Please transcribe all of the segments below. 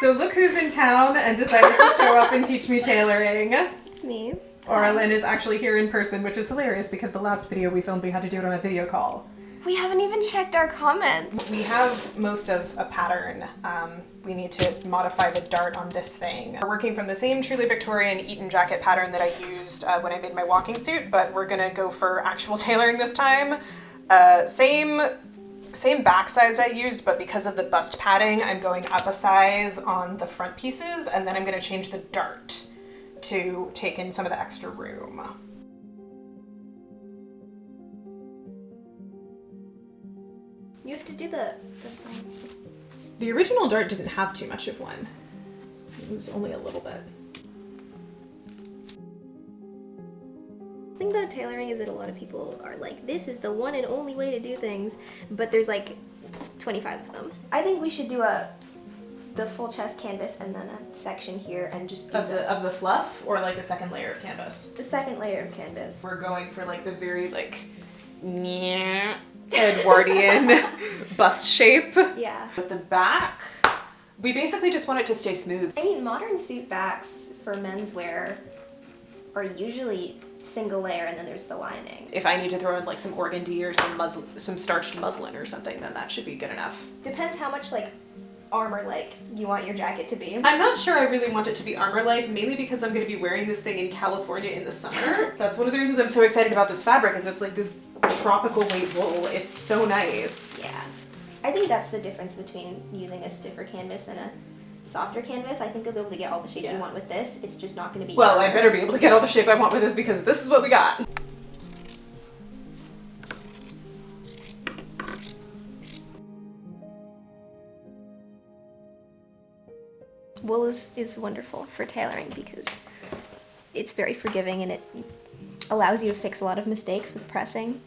So look who's in town and decided to show up and teach me tailoring. It's me. Ora Lin is actually here in person, which is hilarious because the last video we filmed, we had to do it on a video call. We haven't even checked our comments. We have most of a pattern. We need to modify the dart on this thing. We're working from the same truly Victorian Eton jacket pattern that I used when I made my walking suit, but we're gonna go for actual tailoring this time. Same back size I used, but because of the bust padding, I'm going up a size on the front pieces, and then I'm gonna change the dart to take in some of the extra room. You have to do the side. The original dart didn't have too much of one. It was only a little bit. The thing about tailoring is that a lot of people are like, this is the one and only way to do things, but there's like 25 of them. I think we should do the full chest canvas and then a section here and just do Of the fluff, or like a second layer of canvas? the second layer of canvas. We're going for like the very like Edwardian bust shape. Yeah. With the back, we basically just want it to stay smooth. I mean, modern suit backs for menswear are usually single layer and then there's the lining. If I need to throw in like some organdy or some starched muslin or something, then that should be good enough. Depends how much like armor-like you want your jacket to be. I'm not sure I really want it to be armor-like, mainly because I'm going to be wearing this thing in California in the summer. That's one of the reasons I'm so excited about this fabric, is it's like this tropical weight wool. It's so nice. Yeah. I think that's the difference between using a stiffer canvas and a softer canvas. I think you'll be able to get all the shape you want with this. It's just not going to be Well, I better be able to get all the shape I want with this because this is what we got. Wool is wonderful for tailoring because it's very forgiving and it allows you to fix a lot of mistakes with pressing.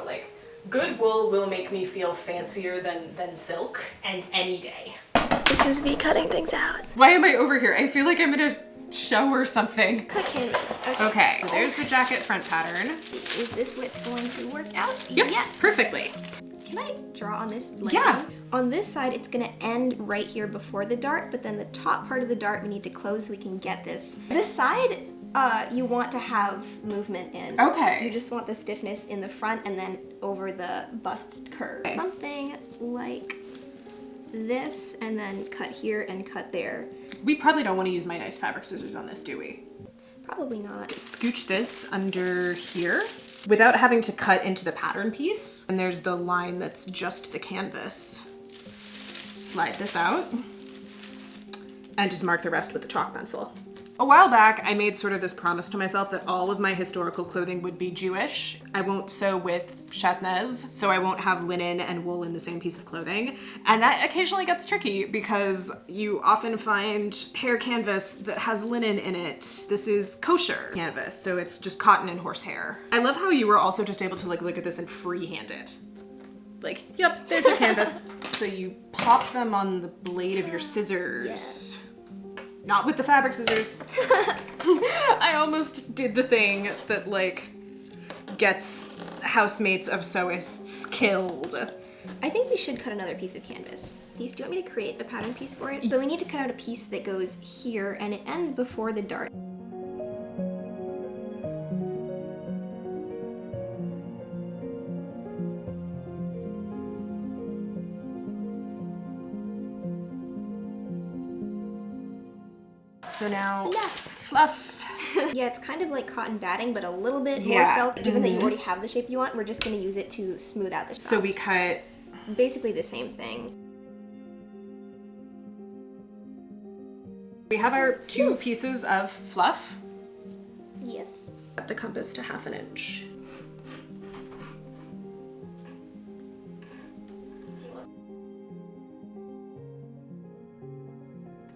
Like, good wool will make me feel fancier than silk, and any day. This is me cutting things out. Why am I over here? I feel like I'm in a show or something. Cut canvas. Okay, so there's the jacket front pattern. Is this width going to work out? Yep, Yes. perfectly. Can I draw on this? Yeah. On this side, it's gonna end right here before the dart, but then the top part of the dart we need to close so we can get this. This side, you want to have movement in. Okay. You just want the stiffness in the front and then over the bust curve. Okay. Something like this, and then cut here and cut there. We probably don't want to use my nice fabric scissors on this, do we? Probably not. Scooch this under here without having to cut into the pattern piece. And there's the line that's just the canvas. Slide this out and just mark the rest with the chalk pencil. A while back, I made sort of this promise to myself that all of my historical clothing would be Jewish. I won't sew with chetnez, so I won't have linen and wool in the same piece of clothing. And that occasionally gets tricky because you often find hair canvas that has linen in it. This is kosher canvas, so it's just cotton and horsehair. I love how you were also just able to like look at this and freehand it. Like, yep, there's your canvas. So you pop them on the blade of your scissors. Yeah. Not with the fabric scissors. I almost did the thing that like gets housemates of sewists killed. I think we should cut another piece of canvas. Do you want me to create a pattern piece for it? So we need to cut out a piece that goes here and it ends before the dart. So now, fluff. Yeah, it's kind of like cotton batting, but a little bit more Yeah. felt. Given that you already have the shape you want, we're just going to use it to smooth out the top. So we cut basically the same thing. We have our two pieces of fluff. Yes. Set the compass to 1/2 inch.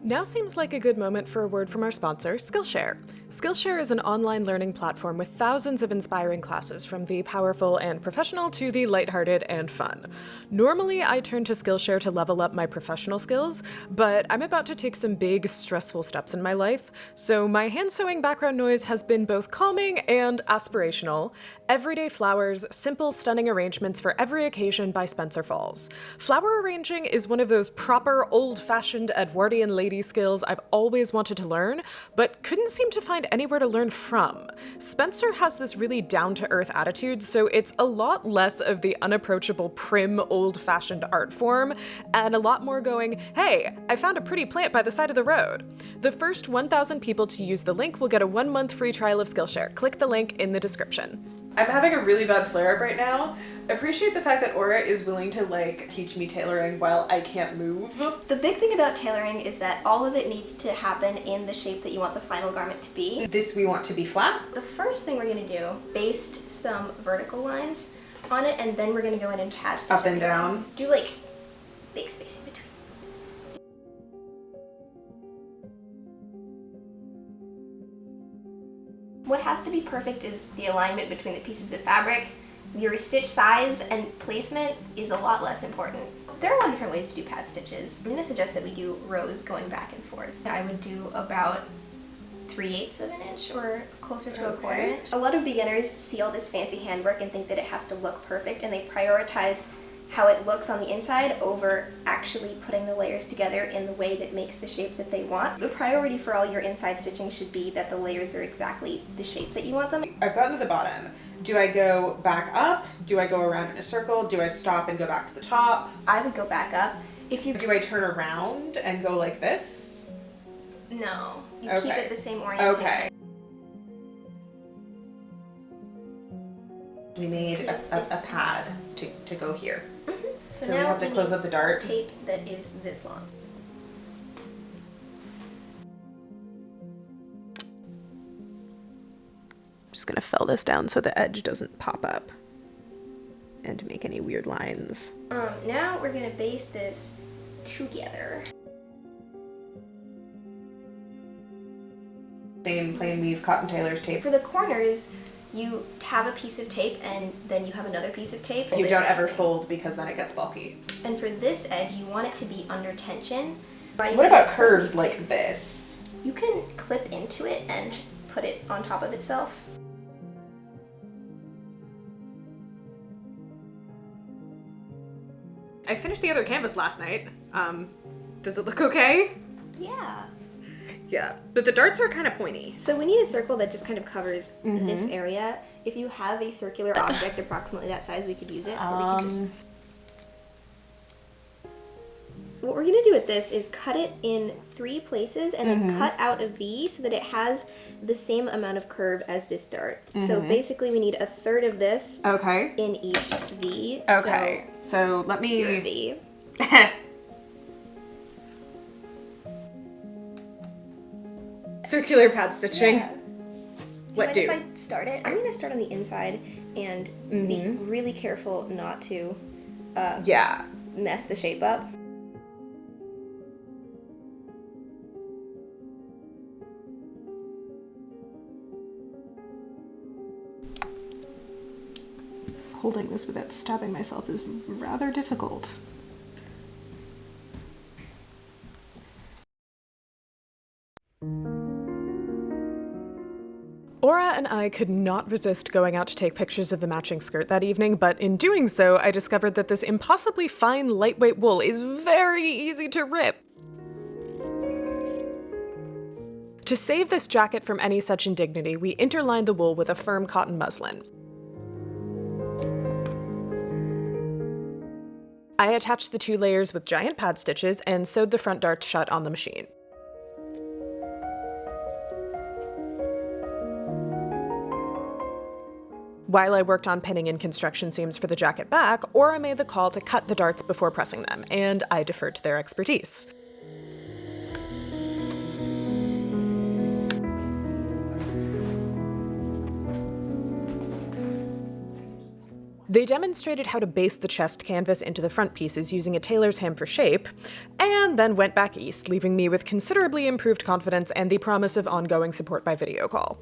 Now seems like a good moment for a word from our sponsor, Skillshare. Skillshare is an online learning platform with thousands of inspiring classes, from the powerful and professional to the lighthearted and fun. Normally, I turn to Skillshare to level up my professional skills, but I'm about to take some big, stressful steps in my life, so my hand sewing background noise has been both calming and aspirational. Everyday Flowers, Simple, Stunning Arrangements for Every Occasion by Spencer Falls. Flower arranging is one of those proper, old-fashioned Edwardian lady skills I've always wanted to learn, but couldn't seem to find anywhere to learn from. Spencer has this really down-to-earth attitude, so it's a lot less of the unapproachable, prim, old-fashioned art form, and a lot more going, hey, I found a pretty plant by the side of the road. The first 1,000 people to use the link will get a 1-month free trial of Skillshare. Click the link in the description. I'm having a really bad flare-up right now. Appreciate the fact that Ora is willing to teach me tailoring while I can't move. The big thing about tailoring is that all of it needs to happen in the shape that you want the final garment to be. This we want to be flat. The first thing we're gonna do, baste some vertical lines on it, and then we're gonna go in and pad stitch Up and down. Do like big space in between. What has to be perfect is the alignment between the pieces of fabric. Your stitch size and placement is a lot less important. There are a lot of different ways to do pad stitches. I'm going to suggest that we do rows going back and forth. I would do about 3/8 of an inch or closer to a 1/4 inch. A lot of beginners see all this fancy handwork and think that it has to look perfect, and they prioritize how it looks on the inside over actually putting the layers together in the way that makes the shape that they want. The priority for all your inside stitching should be that the layers are exactly the shape that you want them. I've gotten to the bottom. Do I go back up? Do I go around in a circle? Do I stop and go back to the top? I would go back up. If you Do I turn around and go like this? No, you Okay. keep it the same orientation. Okay. We made a pad to go here. So So now we have to close need up the dart. tape that is this long. Just gonna fill this down so the edge doesn't pop up and make any weird lines. Now we're gonna baste this together. Same plain weave cotton tailor's tape. For the corners, you have a piece of tape and then you have another piece of tape. You don't ever fold because then it gets bulky. And for this edge, you want it to be under tension. What about curves like this? You can clip into it and put it on top of itself. I finished the other canvas last night. Does it look okay? Yeah. Yeah, but the darts are kind of pointy. So we need a circle that just kind of covers this area. If you have a circular object approximately that size, we could use it. But we can just... What we're gonna do with this is cut it in 3 places and then cut out a V so that it has the same amount of curve as this dart. So basically we need 1/3 of this Okay. in each V. Okay. So let So your me. V. Circular pad stitching. Yeah. What Do do? you mind if I start it? I'm gonna start on the inside and be really careful not to Yeah. mess the shape up. Holding this without stabbing myself is rather difficult. Ora and I could not resist going out to take pictures of the matching skirt that evening, but in doing so, I discovered that this impossibly fine, lightweight wool is very easy to rip. To save this jacket from any such indignity, we interlined the wool with a firm cotton muslin. I attached the 2 layers with giant pad stitches and sewed the front dart shut on the machine. While I worked on pinning in construction seams for the jacket back, Ora made the call to cut the darts before pressing them, and I deferred to their expertise. They demonstrated how to baste the chest canvas into the front pieces using a tailor's ham for shape, and then went back east, leaving me with considerably improved confidence and the promise of ongoing support by video call.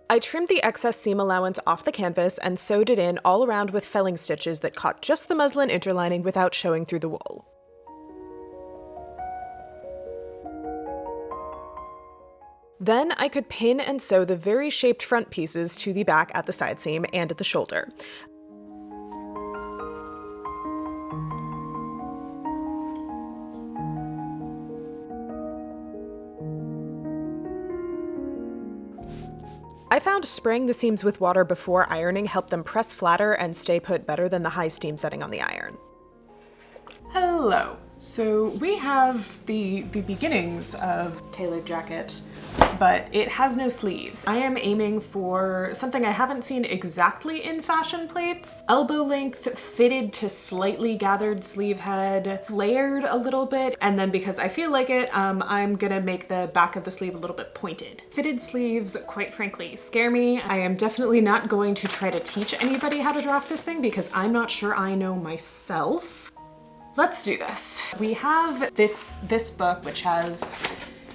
I trimmed the excess seam allowance off the canvas and sewed it in all around with felling stitches that caught just the muslin interlining without showing through the wool. Then I could pin and sew the very shaped front pieces to the back at the side seam and at the shoulder. I found spraying the seams with water before ironing helped them press flatter and stay put better than the high steam setting on the iron. Hello. So we have the beginnings of tailored jacket, but it has no sleeves. I am aiming for something I haven't seen exactly in fashion plates. Elbow length, fitted to slightly gathered sleeve head, flared a little bit, and then because I feel like it, I'm gonna make the back of the sleeve a little bit pointed. Fitted sleeves, quite frankly, scare me. I am definitely not going to try to teach anybody how to draft this thing because I'm not sure I know myself. Let's do this. We have this book, which has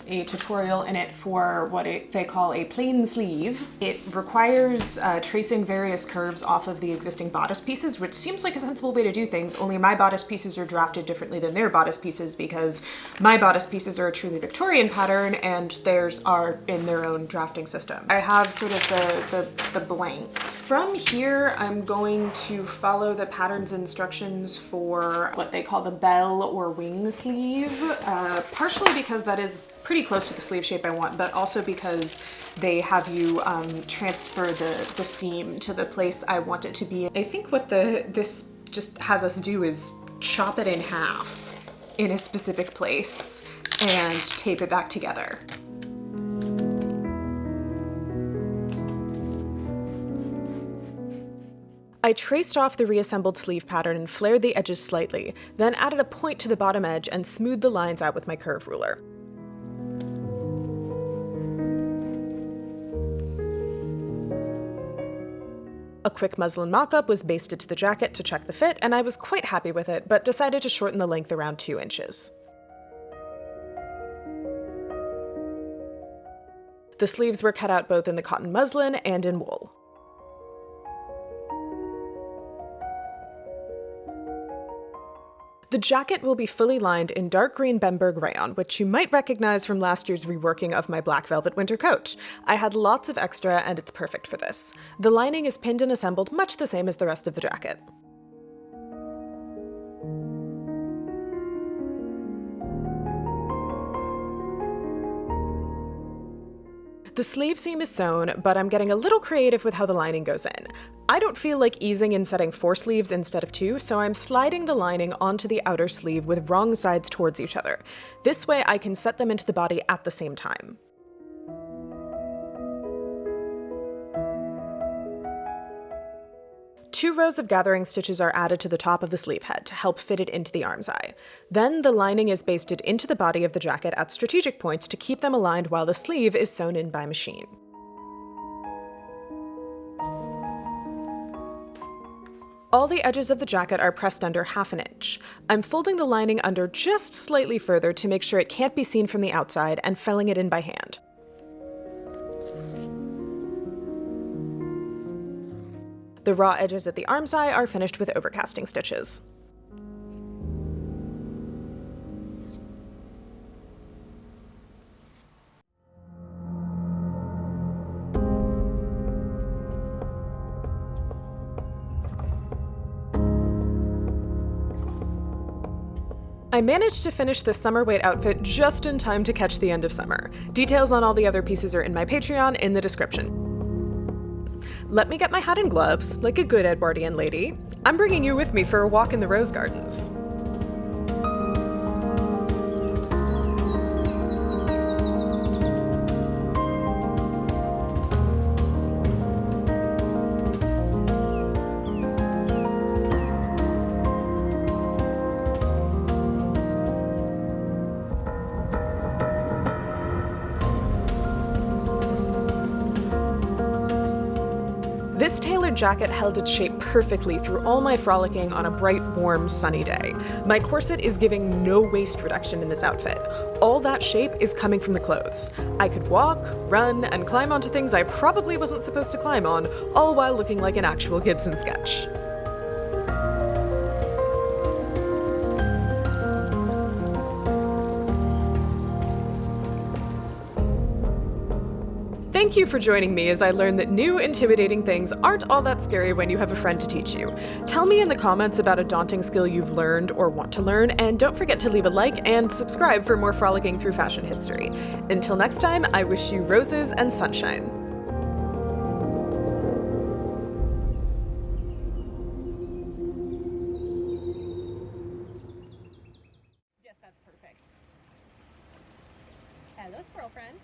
a tutorial in it for what they call a plain sleeve. It requires tracing various curves off of the existing bodice pieces, which seems like a sensible way to do things, only my bodice pieces are drafted differently than their bodice pieces because my bodice pieces are a truly Victorian pattern and theirs are in their own drafting system. I have sort of the blank. From here, I'm going to follow the pattern's instructions for what they call the bell or wing sleeve, partially because that is pretty close to the sleeve shape I want, but also because they have you transfer the seam to the place I want it to be. I think what this just has us do is chop it in half in a specific place and tape it back together. I traced off the reassembled sleeve pattern and flared the edges slightly, then added a point to the bottom edge and smoothed the lines out with my curve ruler. A quick muslin mock-up was basted to the jacket to check the fit, and I was quite happy with it, but decided to shorten the length around 2 inches. The sleeves were cut out both in the cotton muslin and in wool. The jacket will be fully lined in dark green Bemberg rayon, which you might recognize from last year's reworking of my black velvet winter coat. I had lots of extra and it's perfect for this. The lining is pinned and assembled much the same as the rest of the jacket. The sleeve seam is sewn, but I'm getting a little creative with how the lining goes in. I don't feel like easing and setting 4 sleeves instead of 2, so I'm sliding the lining onto the outer sleeve with wrong sides towards each other. This way I can set them into the body at the same time. Two rows of gathering stitches are added to the top of the sleeve head to help fit it into the arm's eye. Then the lining is basted into the body of the jacket at strategic points to keep them aligned while the sleeve is sewn in by machine. All the edges of the jacket are pressed under 1/2 inch. I'm folding the lining under just slightly further to make sure it can't be seen from the outside and felling it in by hand. The raw edges at the arm's eye are finished with overcasting stitches. I managed to finish this summer weight outfit just in time to catch the end of summer. Details on all the other pieces are in my Patreon in the description. Let me get my hat and gloves, like a good Edwardian lady. I'm bringing you with me for a walk in the rose gardens. This tailored jacket held its shape perfectly through all my frolicking on a bright, warm, sunny day. My corset is giving no waist reduction in this outfit. All that shape is coming from the clothes. I could walk, run, and climb onto things I probably wasn't supposed to climb on, all while looking like an actual Gibson sketch. Thank you for joining me as I learn that new, intimidating things aren't all that scary when you have a friend to teach you. Tell me in the comments about a daunting skill you've learned or want to learn, and don't forget to leave a like and subscribe for more frolicking through fashion history. Until next time, I wish you roses and sunshine. Yes, that's perfect. Hello, squirrel friend.